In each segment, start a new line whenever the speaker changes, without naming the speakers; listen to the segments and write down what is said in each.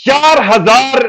4,000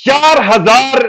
4,000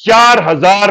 4,000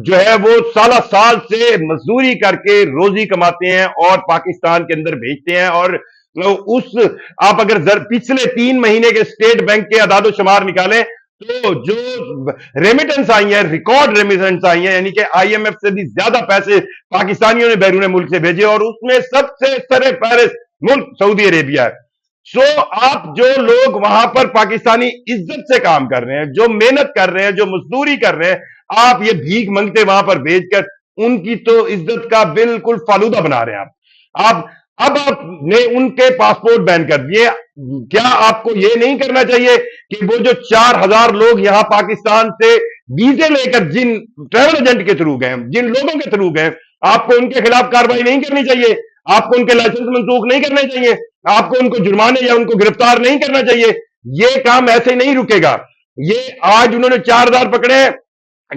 جو ہے وہ سالہ سال سے مزدوری کر کے روزی کماتے ہیں اور پاکستان کے اندر بھیجتے ہیں. اور اس آپ اگر پچھلے 3 مہینے کے اسٹیٹ بینک کے اعداد و شمار نکالیں تو جو ریمیٹنس آئی ہیں، ریکارڈ ریمیٹنس آئی ہیں، یعنی کہ آئی ایم ایف سے بھی زیادہ پیسے پاکستانیوں نے بیرون ملک سے بھیجے، اور اس میں سب سے سر فہرست ملک سعودی عربیہ ہے. سو آپ جو لوگ وہاں پر پاکستانی عزت سے کام کر رہے ہیں، جو محنت کر رہے ہیں، جو مزدوری کر رہے ہیں، آپ یہ بھیک منگتے وہاں پر بھیج کر ان کی تو عزت کا بالکل فالودہ بنا رہے ہیں. آپ اب آپ نے ان کے پاسپورٹ بین کر دیے. کیا آپ کو یہ نہیں کرنا چاہیے کہ وہ جو 4,000 لوگ یہاں پاکستان سے ویزے لے کر جن ٹریول ایجنٹ کے تھرو گئے، جن لوگوں کے تھرو گئے، آپ کو ان کے خلاف کاروائی نہیں کرنی چاہیے؟ آپ کو ان کے لائسنس منسوخ نہیں کرنے چاہیے؟ آپ کو ان کو جرمانے یا ان کو گرفتار نہیں کرنا چاہیے؟ یہ کام ایسے نہیں رکے گا. یہ آج انہوں نے 4,000 پکڑے،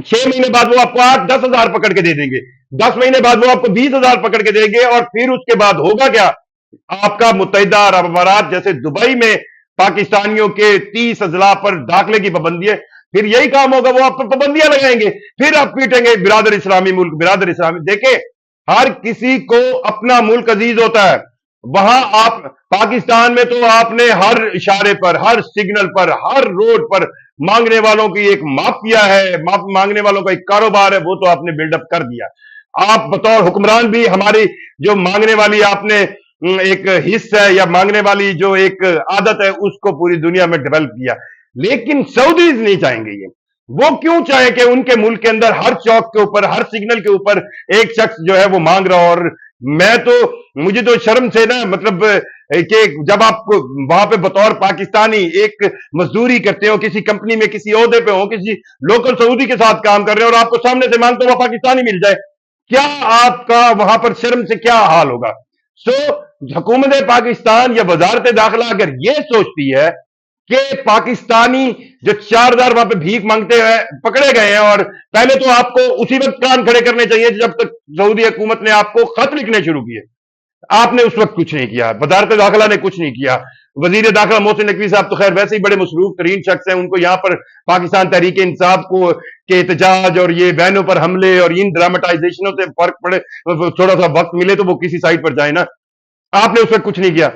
6 مہینے بعد وہ آپ کو 8-10 ہزار پکڑ کے دے دیں گے، 10 مہینے بعد وہ آپ کو 20 ہزار پکڑ کے دیں گے، اور پھر اس کے بعد ہوگا کیا؟ آپ کا متحدہ عرب امارات جیسے دبئی میں پاکستانیوں کے 30 اضلاع پر داخلے کی پابندی ہے، پھر یہی کام ہوگا، وہ آپ پر پابندیاں لگائیں گے، پھر آپ پیٹیں گے برادر اسلامی ملک، برادر اسلامی. دیکھیں، ہر کسی کو اپنا ملک عزیز ہوتا ہے. وہاں آپ پاکستان میں تو آپ نے ہر اشارے پر، ہر سگنل پر، ہر روڈ پر مانگنے والوں کی ایک مافیا ہے، مانگنے والوں کا ایک کاروبار ہے، وہ تو آپ نے بلڈ اپ کر دیا. آپ بطور حکمران بھی ہماری جو مانگنے والی آپ نے ایک حصہ ہے یا مانگنے والی جو ایک عادت ہے اس کو پوری دنیا میں ڈیولپ کیا. لیکن سعودیز نہیں چاہیں گے یہ. وہ کیوں چاہیں کہ ان کے ملک کے اندر ہر چوک کے اوپر، ہر سگنل کے اوپر ایک شخص جو ہے وہ مانگ رہا ہو؟ اور میں تو مجھے تو شرم سے نا، مطلب کہ جب آپ وہاں پہ بطور پاکستانی ایک مزدوری کرتے ہو، کسی کمپنی میں کسی عہدے پہ ہو، کسی لوکل سعودی کے ساتھ کام کر رہے ہو، اور آپ کو سامنے سے مانگتے ہوا پاکستانی مل جائے، کیا آپ کا وہاں پر شرم سے کیا حال ہوگا؟ سو حکومت پاکستان یا وزارت داخلہ اگر یہ سوچتی ہے کہ پاکستانی جو 4,000 وہاں پہ بھیک مانگتے ہیں پکڑے گئے ہیں، اور پہلے تو آپ کو اسی وقت کان کھڑے کرنے چاہیے جب تک سعودی حکومت نے آپ کو خط لکھنے شروع کیے. آپ نے اس وقت کچھ نہیں کیا، وزارت داخلہ نے کچھ نہیں کیا. وزیر داخلہ محسن نقوی صاحب تو خیر ویسے ہی بڑے مصروف ترین شخص ہیں، ان کو یہاں پر پاکستان تحریک انصاف کو کے احتجاج اور یہ بہنوں پر حملے اور ان ڈرامٹائزیشنوں سے فرق پڑے، تھوڑا سا وقت ملے تو وہ کسی سائٹ پر جائیں نا. آپ نے اس وقت کچھ نہیں کیا.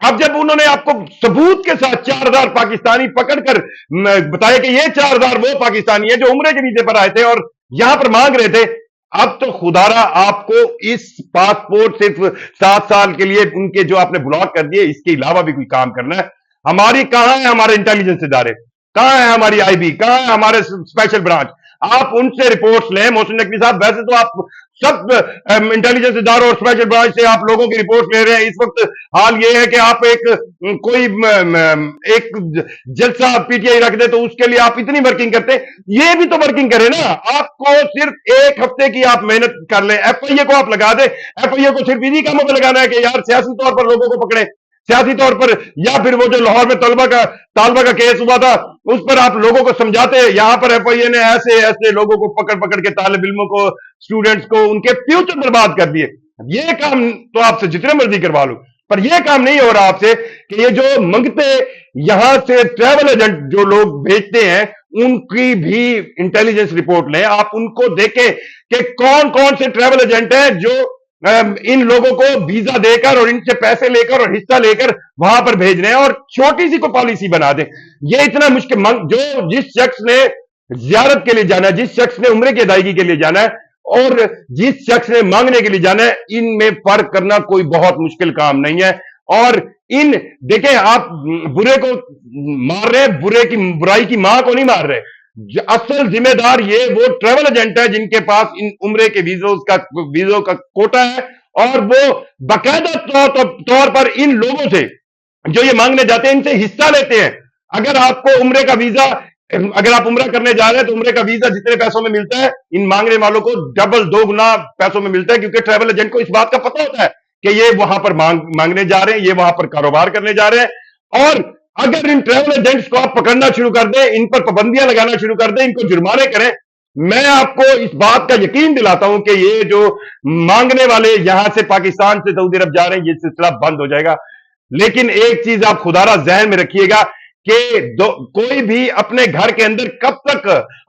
اب جب انہوں نے آپ کو ثبوت کے ساتھ 4,000 پاکستانی پکڑ کر بتایا کہ یہ 4,000 وہ پاکستانی ہیں جو عمرے کے ویزے پر آئے تھے اور یہاں پر مانگ رہے تھے، اب تو خدارا آپ کو اس پاسپورٹ صرف 7 سال کے لیے ان کے جو آپ نے بلاک کر دیے، اس کے علاوہ بھی کوئی کام کرنا ہے. ہماری کہاں ہے ہمارے انٹیلیجنس ادارے؟ کہاں ہے ہماری آئی بی؟ کہاں ہے ہمارے اسپیشل برانچ؟ آپ ان سے رپورٹس لیں. محسن نقوی صاحب ویسے تو آپ سب انٹیلیجنس اداروں اور اسپیشل برانچ سے آپ لوگوں کی رپورٹ لے رہے ہیں. اس وقت حال یہ ہے کہ آپ ایک جلسہ پی ٹی آئی رکھ دے تو اس کے لیے آپ اتنی ورکنگ کرتے. یہ بھی تو ورکنگ کریں نا. آپ کو صرف 1 ہفتے کی آپ محنت کر لیں، ایف آئی اے کو آپ لگا دیں. ایف آئی اے کو صرف انہی کاموں پہ لگانا ہے کہ یار سیاسی طور پر لوگوں کو پکڑے، سیاسی طور پر، یا پھر وہ جو لاہور میں طالبہ کا کیس ہوا تھا اس پر آپ لوگوں کو سمجھاتے یہاں پر ایف آئی اے نے ایسے ایسے لوگوں کو پکڑ پکڑ کے، طالب علموں کو، اسٹوڈنٹس کو، ان کے فیوچر برباد کر دیے. یہ کام تو آپ سے جتنے مرضی کروا لوں، پر یہ کام نہیں ہو رہا آپ سے کہ یہ جو منگتے یہاں سے ٹریول ایجنٹ جو لوگ بھیجتے ہیں ان کی بھی انٹیلیجنس رپورٹ لیں. آپ ان کو دیکھیں کہ کون کون سے ٹریول ایجنٹ ہیں جو ان لوگوں کو ویزا دے کر اور ان سے پیسے لے کر اور حصہ لے کر وہاں پر بھیج رہے ہیں، اور چھوٹی سی کو پالیسی بنا دیں. یہ اتنا مشکل جس شخص نے زیارت کے لیے جانا ہے، جس شخص نے عمرے کی ادائیگی کے لیے جانا ہے، اور جس شخص نے مانگنے کے لیے جانا ہے، ان میں فرق کرنا کوئی بہت مشکل کام نہیں ہے. اور دیکھیں، آپ برے کو مار رہے ہیں، برائی کی ماں کو نہیں مار رہے. اصل ذمہ دار یہ وہ ٹریول ایجنٹ ہے جن کے پاس ان عمرے کے ویزوں کا کوٹا ہے، اور وہ باقاعدہ طور پر ان لوگوں سے جو یہ مانگنے جاتے ہیں ان سے حصہ لیتے ہیں. اگر آپ کو عمرے کا ویزا، اگر آپ عمرہ کرنے جا رہے ہیں تو عمرے کا ویزا جتنے پیسوں میں ملتا ہے ان مانگنے والوں کو ڈبل، 2 گنا پیسوں میں ملتا ہے، کیونکہ ٹریول ایجنٹ کو اس بات کا پتہ ہوتا ہے کہ یہ وہاں پر مانگنے جا رہے ہیں، یہ وہاں پر کاروبار کرنے جا رہے ہیں. اور اگر ان ٹریول ایجنٹس کو آپ پکڑنا شروع کر دیں، ان پر پابندیاں لگانا شروع کر دیں، ان کو جرمانے کریں، میں آپ کو اس بات کا یقین دلاتا ہوں کہ یہ جو مانگنے والے یہاں سے پاکستان سے سعودی عرب جا رہے ہیں یہ سلسلہ بند ہو جائے گا. لیکن ایک چیز آپ خدارا ذہن میں رکھیے گا کہ کوئی بھی اپنے گھر کے اندر کب تک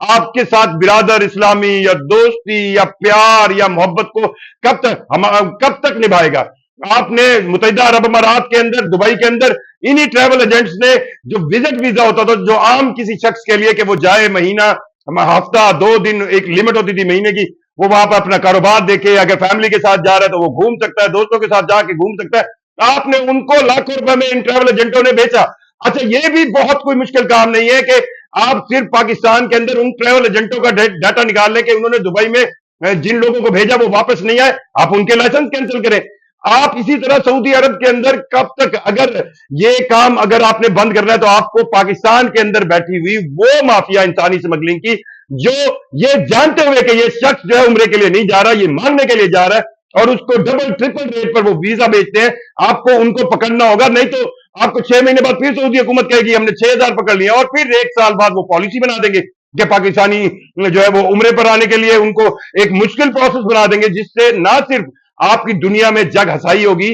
آپ کے ساتھ برادر اسلامی یا دوستی یا پیار یا محبت کو کب تک نبھائے گا؟ آپ نے متحدہ عرب امارات کے اندر، دبئی کے اندر، انہی ٹریول ایجنٹس نے جو وزٹ ویزا ہوتا تھا جو عام کسی شخص کے لیے کہ وہ جائے مہینہ، ہفتہ، 2 دن، ایک لمٹ ہوتی تھی مہینے کی، وہ وہاں پہ اپنا کاروبار دیکھے، اگر فیملی کے ساتھ جا رہا ہے تو وہ گھوم سکتا ہے، دوستوں کے ساتھ جا کے گھوم سکتا ہے، آپ نے ان کو لاکھوں روپے میں ان ٹریول ایجنٹوں نے بیچا۔ اچھا، یہ بھی بہت کوئی مشکل کام نہیں ہے کہ آپ صرف پاکستان کے اندر ان ٹریول ایجنٹوں کا ڈیٹا نکال لیں کہ انہوں نے دبئی میں جن لوگوں کو بھیجا وہ واپس نہیں آئے، آپ ان کے لائسنس کینسل کریں۔ آپ اسی طرح سعودی عرب کے اندر کب تک، اگر یہ کام اگر آپ نے بند کرنا ہے تو آپ کو پاکستان کے اندر بیٹھی ہوئی وہ مافیا انسانی سمگلنگ کی جو یہ جانتے ہوئے کہ یہ شخص جو ہے عمرے کے لیے نہیں جا رہا، یہ مانگنے کے لیے جا رہا ہے اور اس کو ڈبل ٹرپل ریٹ پر وہ ویزا بیچتے ہیں، آپ کو ان کو پکڑنا ہوگا، نہیں تو آپ کو 6 مہینے بعد پھر سعودی حکومت کہے گی ہم نے 6,000 پکڑ لیا، اور پھر 1 سال بعد وہ پالیسی بنا دیں گے کہ پاکستانی جو ہے وہ عمرے پر آنے کے لیے ان کو ایک مشکل پروسیس بنا دیں گے، جس سے نہ صرف آپ کی دنیا میں جگ ہسائی ہوگی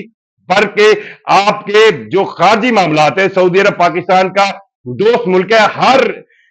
بلکہ آپ کے جو خارجی معاملات ہیں، سعودی عرب پاکستان کا دوست ملک ہے، ہر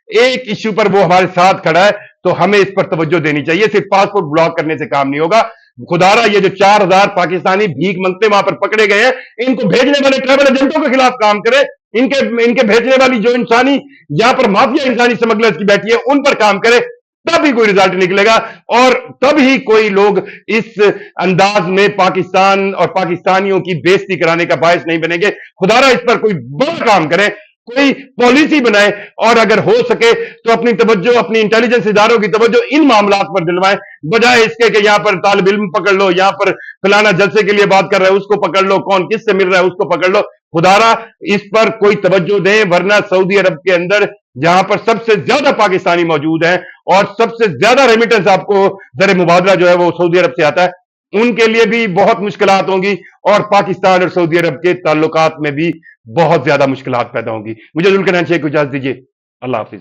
ایک ایشو پر وہ ہمارے ساتھ کھڑا ہے، تو ہمیں اس پر توجہ دینی چاہیے۔ صرف پاسپورٹ بلاک کرنے سے کام نہیں ہوگا۔ خدا رہا یہ جو 4,000 پاکستانی بھیک منگتے وہاں پر پکڑے گئے ہیں، ان کو بھیجنے والے ٹریول ایجنٹوں کے خلاف کام کرے، ان کے بھیجنے والی جو انسانی یہاں پر مافیا انسانی سمگلرز کی بیٹھی ہے ان پر کام کرے، تب ہی کوئی رزلٹ نکلے گا، اور تب ہی کوئی لوگ اس انداز میں پاکستان اور پاکستانیوں کی بےزتی کرانے کا باعث نہیں بنیں گے۔ خدا رہا اس پر کوئی بڑا کام کرے، کوئی پالیسی بنائے، اور اگر ہو سکے تو اپنی توجہ، اپنی انٹیلیجنس اداروں کی توجہ ان معاملات پر دلوائیں، بجائے اس کے کہ یہاں پر طالب علم پکڑ لو، یہاں پر فلانا جلسے کے لیے بات کر رہا ہے اس کو پکڑ لو، کون کس سے مل رہا ہے اس کو پکڑ لو۔ خدا رہا اس پر کوئی توجہ دیں، ورنہ سعودی عرب کے اندر جہاں پر سب سے زیادہ پاکستانی موجود ہیں اور سب سے زیادہ ریمیٹنس آپ کو زر مبادلہ جو ہے وہ سعودی عرب سے آتا ہے، ان کے لیے بھی بہت مشکلات ہوں گی، اور پاکستان اور سعودی عرب کے تعلقات میں بھی بہت زیادہ مشکلات پیدا ہوں گی۔ مجھے ذوالقرنین شیخ کو اجازت دیجیے، اللہ حافظ۔